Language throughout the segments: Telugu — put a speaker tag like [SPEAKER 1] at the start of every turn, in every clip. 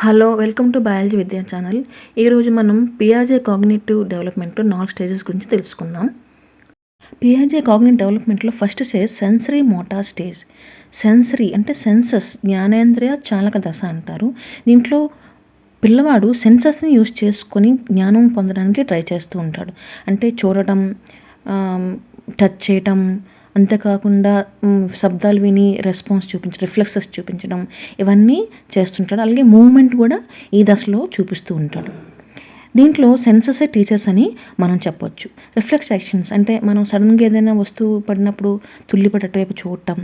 [SPEAKER 1] హలో, వెల్కమ్ టు బయాలజీ విద్యా ఛానల్. ఈరోజు మనం పియాజే కాగ్నిటివ్ డెవలప్మెంట్లో 4 స్టేజెస్ గురించి తెలుసుకుందాం. పియాజే కాగ్నిటివ్ డెవలప్మెంట్లో first stage sensory motor stage. Sensory అంటే సెన్సస్, జ్ఞానేంద్రియ చాలక దశ అంటారు. దీంట్లో పిల్లవాడు సెన్సస్ని యూజ్ చేసుకొని జ్ఞానం పొందడానికి ట్రై చేస్తూ ఉంటాడు. అంటే చూడటం, టచ్ చేయటం, అంతేకాకుండా శబ్దాలు విని రెస్పాన్స్ చూపించడం, రిఫ్లెక్సెస్ చూపించడం, ఇవన్నీ చేస్తుంటాడు. అలాగే మూవ్మెంట్ కూడా ఈ దశలో చూపిస్తూ ఉంటాడు. దీంట్లో సెన్సెసే టీచర్స్ అని మనం చెప్పొచ్చు. రిఫ్లెక్స్ యాక్షన్స్ అంటే మనం సడన్గా ఏదైనా వస్తువు పడినప్పుడు తుల్లిపడి అటువైపు చూడటం,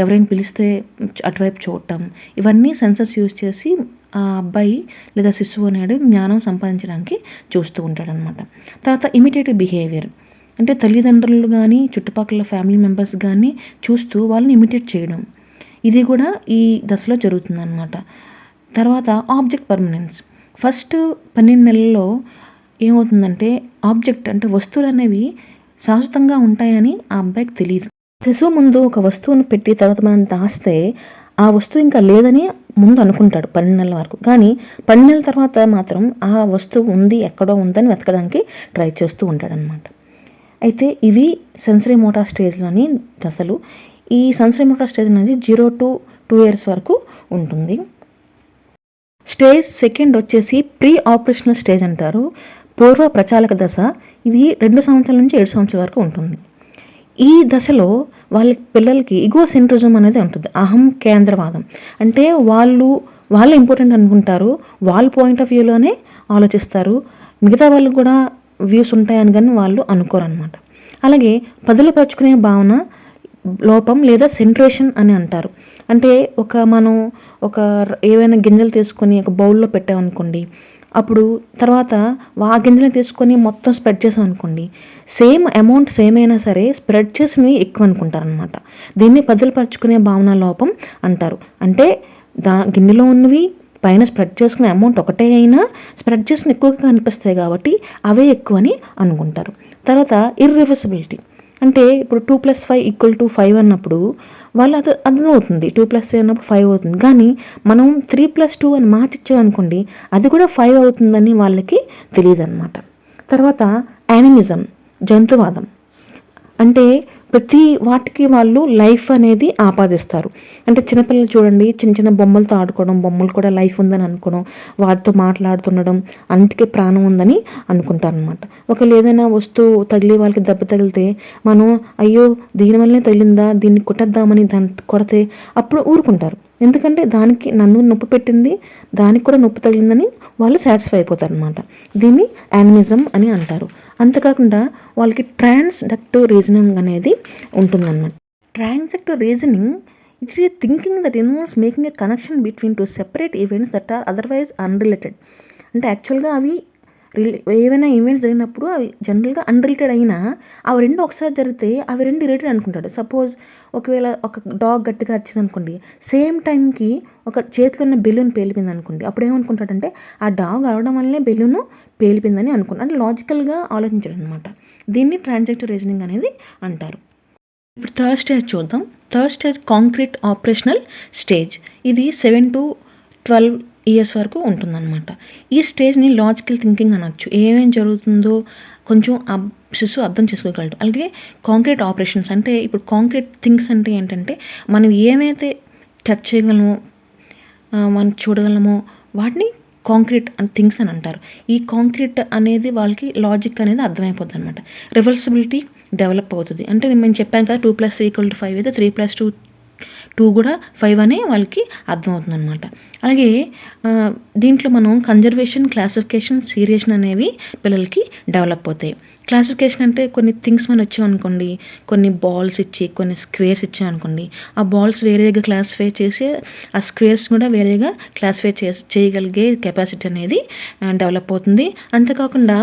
[SPEAKER 1] ఎవరైనా పిలిస్తే అటువైపు చూడటం, ఇవన్నీ సెన్సెస్ యూజ్ చేసి ఆ అబ్బాయి లేదా శిశువు అనేడు జ్ఞానం సంపాదించడానికి చూస్తూ ఉంటాడనమాట. తర్వాత ఇమిటేటివ్ బిహేవియర్ అంటే తల్లిదండ్రులు కానీ చుట్టుపక్కల ఫ్యామిలీ మెంబర్స్ కానీ చూస్తూ వాళ్ళని ఇమిటేట్ చేయడం, ఇది కూడా ఈ దశలో జరుగుతుందన్నమాట. తర్వాత ఆబ్జెక్ట్ పర్మనెన్స్. ఫస్ట్ 12 నెలల్లో ఏమవుతుందంటే ఆబ్జెక్ట్ అంటే వస్తువులు అనేవి శాశ్వతంగా ఉంటాయని ఆ అబ్బాయికి తెలియదు. శిశువు ముందు ఒక వస్తువును పెట్టి తర్వాత మనం దాస్తే ఆ వస్తువు ఇంకా లేదని ముందు అనుకుంటాడు 12 నెలల వరకు. కానీ 12 నెలల తర్వాత మాత్రం ఆ వస్తువు ఉంది, ఎక్కడో ఉందని వెతకడానికి ట్రై చేస్తూ ఉంటాడనమాట. అయితే ఇవి సెన్సరీ మోటార్ స్టేజ్లోని దశలు. ఈ సెన్సరీ మోటార్ స్టేజ్ అనేది 0 to 2 years వరకు ఉంటుంది. స్టేజ్ సెకండ్ వచ్చేసి ప్రీ ఆపరేషనల్ స్టేజ్ అంటారు. పూర్వ ప్రచాలక దశ. ఇది 2 సంవత్సరాల నుంచి 7 సంవత్సరాల వరకు ఉంటుంది. ఈ దశలో పిల్లలకి ఇగో సెంట్రిజం అనేది ఉంటుంది. అహం కేంద్రవాదం అంటే వాళ్ళు ఇంపార్టెంట్ అనుకుంటారు, వాళ్ళ పాయింట్ ఆఫ్ వ్యూలోనే ఆలోచిస్తారు. మిగతా వాళ్ళు కూడా వ్యూస్ ఉంటాయని కానీ వాళ్ళు అనుకోరనమాట. అలాగే పదులుపరుచుకునే భావన లోపం లేదా సెంట్రేషన్ అని అంటారు. అంటే మనం ఏవైనా గింజలు తీసుకొని ఒక బౌల్లో పెట్టామనుకోండి, అప్పుడు తర్వాత ఆ గింజలు తీసుకొని మొత్తం స్ప్రెడ్ చేసాం అనుకోండి, సేమ్ అమౌంట్ సేమ్ అయినా సరే స్ప్రెడ్ చేసినవి ఎక్కువ అనుకుంటారనమాట. దీన్ని పదులుపరుచుకునే భావన లోపం అంటారు. అంటే గిన్నెలో ఉన్నవి పైన స్ప్రెడ్ చేసుకునే అమౌంట్ ఒకటే అయినా స్ప్రెడ్ చేసిన ఎక్కువగా కనిపిస్తాయి కాబట్టి అవే ఎక్కువ అని అనుకుంటారు. తర్వాత ఇర్రివర్సిబిలిటీ అంటే ఇప్పుడు 2 + 5 = 5 అన్నప్పుడు వాళ్ళు అది అవుతుంది, 2 + 3 అన్నప్పుడు 5 అవుతుంది. కానీ మనం 3 + 2 అని మార్చిచ్చామనుకోండి, అది కూడా 5 అవుతుందని వాళ్ళకి తెలియదు అనమాట. తర్వాత యానిమిజం, జంతువాదం అంటే ప్రతి వాటికి వాళ్ళు లైఫ్ అనేది ఆపాదిస్తారు. అంటే చిన్నపిల్లలు చూడండి, చిన్న చిన్న బొమ్మలతో ఆడుకోవడం, బొమ్మలు కూడా లైఫ్ ఉందని అనుకోవడం, వాటితో మాట్లాడుతుండడం, అన్నిటికీ ప్రాణం ఉందని అనుకుంటారనమాట. ఒకవేళ ఏదైనా వస్తువు తగిలి వాళ్ళకి దెబ్బ తగిలితే మనం అయ్యో దీనివల్లనే తగిలిందా, దీన్ని కొట్టేద్దామని దాన్ని కొడితే అప్పుడు ఊరుకుంటారు. ఎందుకంటే దానికి నన్ను నొప్పి పెట్టింది, దానికి కూడా నొప్పి తగిలిందని వాళ్ళు సాటిస్ఫై అయిపోతారు అనమాట. దీన్ని యానిమిజం అని అంటారు. అంతేకాకుండా వాళ్ళకి ట్రాన్సాక్టివ్ రీజనింగ్ అనేది ఉంటుందన్నమాట. Transactive reasoning it is thinking that involves making a connection between 2 separate events that are otherwise unrelated. అంటే యాక్చువల్గా అవి ఏవైనా ఈవెంట్స్ జరిగినప్పుడు అవి జనరల్గా అన్రిలేటెడ్ అయినా అవి రెండు ఒకసారి జరిగితే అవి రెండు రిలేటెడ్ అనుకుంటాడు. సపోజ్ ఒకవేళ ఒక డాగ్ గట్టిగా అరిచింది అనుకోండి, సేమ్ టైంకి ఒక చేతిలో ఉన్న బెలూన్ పేలిపోయింది అనుకోండి, అప్పుడు ఏమనుకుంటాడంటే ఆ డాగ్ అరవడం వల్లనే బెలూను పేలిపోయిందని అనుకుంటాడు. అంటే లాజికల్గా ఆలోచించడం అనమాట. దీన్ని ట్రాన్సాక్టివ్ రీజనింగ్ అనేది అంటారు. ఇప్పుడు థర్డ్ స్టేజ్ చూద్దాం. Third stage concrete operational stage. ఇది 7 to 12 years వరకు ఉంటుందన్నమాట. ఈ స్టేజ్ని లాజికల్ థింకింగ్ అనొచ్చు. ఏమేం జరుగుతుందో కొంచెం శిశువు అర్థం చేసుకోగలడు. అలాగే కాంక్రీట్ ఆపరేషన్స్ అంటే ఇప్పుడు కాంక్రీట్ థింగ్స్ అంటే ఏంటంటే మనం ఏమైతే టచ్ చేయగలమో, మనం చూడగలమో వాటిని కాంక్రీట్ థింగ్స్ అని అంటారు. ఈ కాంక్రీట్ అనేది వాళ్ళకి లాజిక్ అనేది అర్థమైపోద్ది అనమాట. రివర్సిబిలిటీ డెవలప్ అవుతుంది. అంటే నేను చెప్పాను కదా 2 + 3 = 5 అయితే 3 + 2 కూడా 5 అనే వాళ్ళకి అర్థమవుతుంది అనమాట. అలాగే దీంట్లో మనం కన్జర్వేషన్, క్లాసిఫికేషన్, సీరియషన్ అనేవి పిల్లలకి డెవలప్ అవుతాయి. క్లాసిఫికేషన్ అంటే కొన్ని థింగ్స్ మనం వచ్చామనుకోండి, కొన్ని బాల్స్ ఇచ్చి కొన్ని స్క్వేర్స్ ఇచ్చామనుకోండి, ఆ బాల్స్ వేరేగా క్లాసిఫై చేసి ఆ స్క్వేర్స్ కూడా వేరేగా క్లాసిఫై చేయగలిగే కెపాసిటీ అనేది డెవలప్ అవుతుంది. అంతేకాకుండా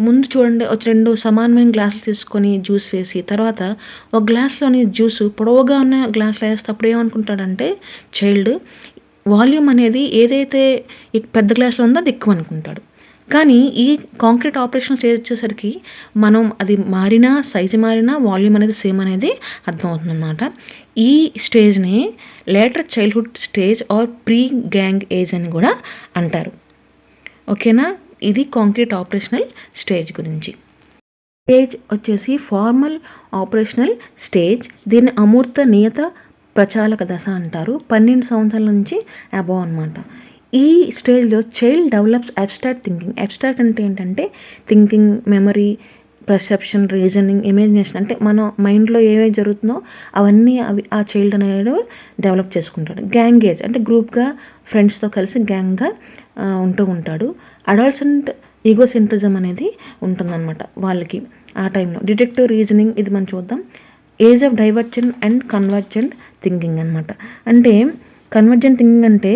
[SPEAKER 1] ముందు చూడండి, 2 సమానమైన గ్లాసులు తీసుకొని జ్యూస్ వేసి తర్వాత ఒక గ్లాస్లోని జ్యూస్ పొడవుగా ఉన్న గ్లాసులో వేస్తే అప్పుడు ఏమనుకుంటాడంటే చైల్డ్ వాల్యూమ్ అనేది ఏదైతే పెద్ద గ్లాసులో ఉందో అది ఎక్కువ అనుకుంటాడు. కానీ ఈ కాంక్రీట్ ఆపరేషన్ స్టేజ్ వచ్చేసరికి మనం అది మారినా, సైజు మారినా, వాల్యూమ్ అనేది సేమ్ అనేది అర్థమవుతుందన్నమాట. ఈ స్టేజ్ని later childhood stage or pre gang age అని కూడా అంటారు. ఓకేనా, ఇది కాంక్రీట్ ఆపరేషనల్ స్టేజ్ గురించి. స్టేజ్ వచ్చేసి ఫార్మల్ ఆపరేషనల్ స్టేజ్. దీన్ని అమూర్త నియత ప్రచాలక దశ అంటారు. 12 సంవత్సరాల నుంచి అబవ్ అనమాట. ఈ స్టేజ్లో child develops abstract thinking. Abstract అంటే ఏంటంటే thinking, memory, perception, reasoning, imagination, అంటే మన మైండ్లో ఏవే జరుగుతుందో అవన్నీ ఆ చైల్డ్ అనేది డెవలప్ చేసుకుంటాడు. గ్యాంగ్ ఏజ్ అంటే గ్రూప్గా ఫ్రెండ్స్తో కలిసి గ్యాంగ్గా ఉంటూ ఉంటాడు. అడాల్సెంట్ ఈగోసెంట్రిజం అనేది ఉంటుందన్నమాట వాళ్ళకి ఆ టైంలో. డిడక్టివ్ రీజనింగ్, ఇది మనం చూద్దాం. Age of divergent and convergent thinking అనమాట. అంటే కన్వర్జెంట్ థింకింగ్ అంటే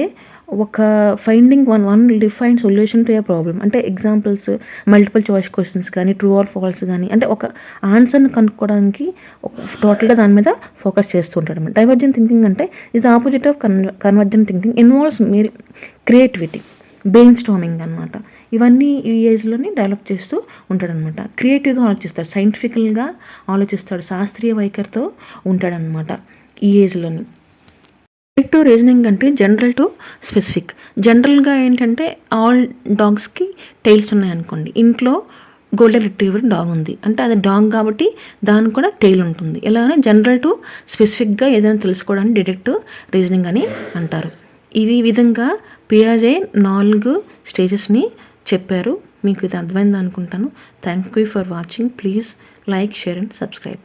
[SPEAKER 1] ఒక finding one define solution to A problem. అంటే ఎగ్జాంపుల్స్, మల్టిపుల్ చాయిస్ క్వశ్చన్స్ కానీ, ట్రూ ఆర్ ఫాల్స్ కానీ, అంటే ఒక ఆన్సర్ని కనుక్కోవడానికి టోటల్గా దాని మీద ఫోకస్ చేస్తూ ఉంటాడు అనమాట. డైవర్జెంట్ థింకింగ్ అంటే is the opposite of convergent thinking. Involves మీరు క్రియేటివిటీ, బ్రెయిన్ స్టార్మింగ్ అనమాట. ఇవన్నీ ఈ ఏజ్లోనే డెవలప్ చేస్తూ ఉంటాడనమాట. క్రియేటివ్గా ఆలోచిస్తాడు, సైంటిఫికల్గా ఆలోచిస్తాడు, శాస్త్రీయ వైఖరితో ఉంటాడనమాట ఈ ఏజ్లోని. డిడక్టివ్ రీజనింగ్ అంటే జనరల్ టు స్పెసిఫిక్. జనరల్గా ఏంటంటే ఆల్ డాగ్స్కి టైల్స్ ఉన్నాయనుకోండి, ఇంట్లో గోల్డెన్ రిట్రీవర్ డాగ్ ఉంది అంటే అది డాగ్ కాబట్టి దానికి కూడా టైల్ ఉంటుంది. ఇలానే జనరల్ టు స్పెసిఫిక్గా ఏదైనా తెలుసుకోవడానికి డిడక్టివ్ రీజనింగ్ అని అంటారు. ఇది విధంగా పియాజే 4 స్టేజెస్ని చెప్పారు. మీకు ఇది అర్థమైంది అనుకుంటాను. Thank you for watching. Please like, share and subscribe.